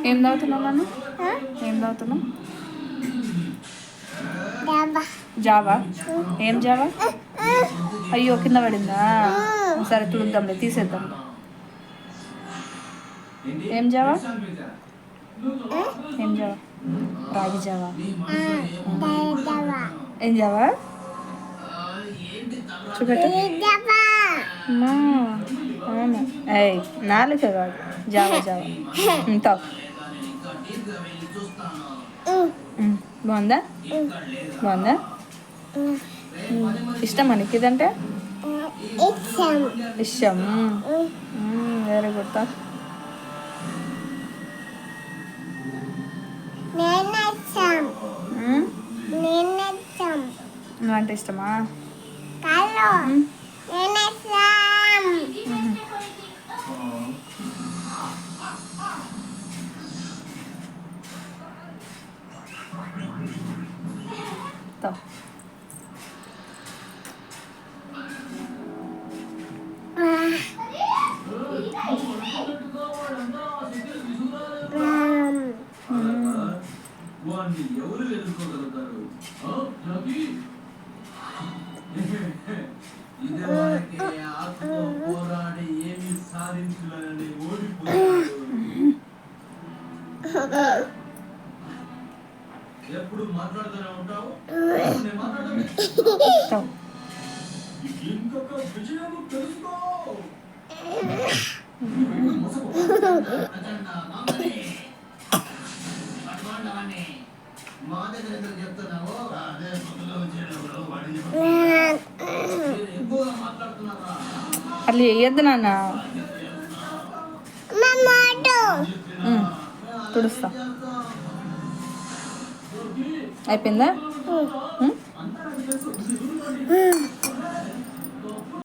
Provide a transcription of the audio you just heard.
ఏం తాగుతున్నావు నన్ను? ఏం తాగుతున్నావు? జావా. ఏం జావా? అయ్యో కింద పడిందా? సరే తుడుద్దాంలే, తీసేద్దాం. ఏం జావా? ఏం జావా? రాగి జావా. ఏం జావా? చూపెట్టు. అవును. అయ్యి నాలుక కాదు, జావా జావా. తాగు. బాగుందా? బాగుందా? ఇష్టమా నీకు ఇదంటే? ఇష్టం. Very good. తా నువ్వంటే ఇష్టమా? తా వాడిని ఎవరు ఎదుర్కోగలుగుతారు? ఇదే వారికి ఆత్మ పోరాడి ఏమి సాధించాలని ఓడిపోయాడు. ఎప్పుడు మాట్లాడుతూనే ఉంటావు. ఇంకొక విజయం తెలుసుకో. అట్లా వేయద్దు నాన్న. తుడుస్తా. అయిపోయిందా?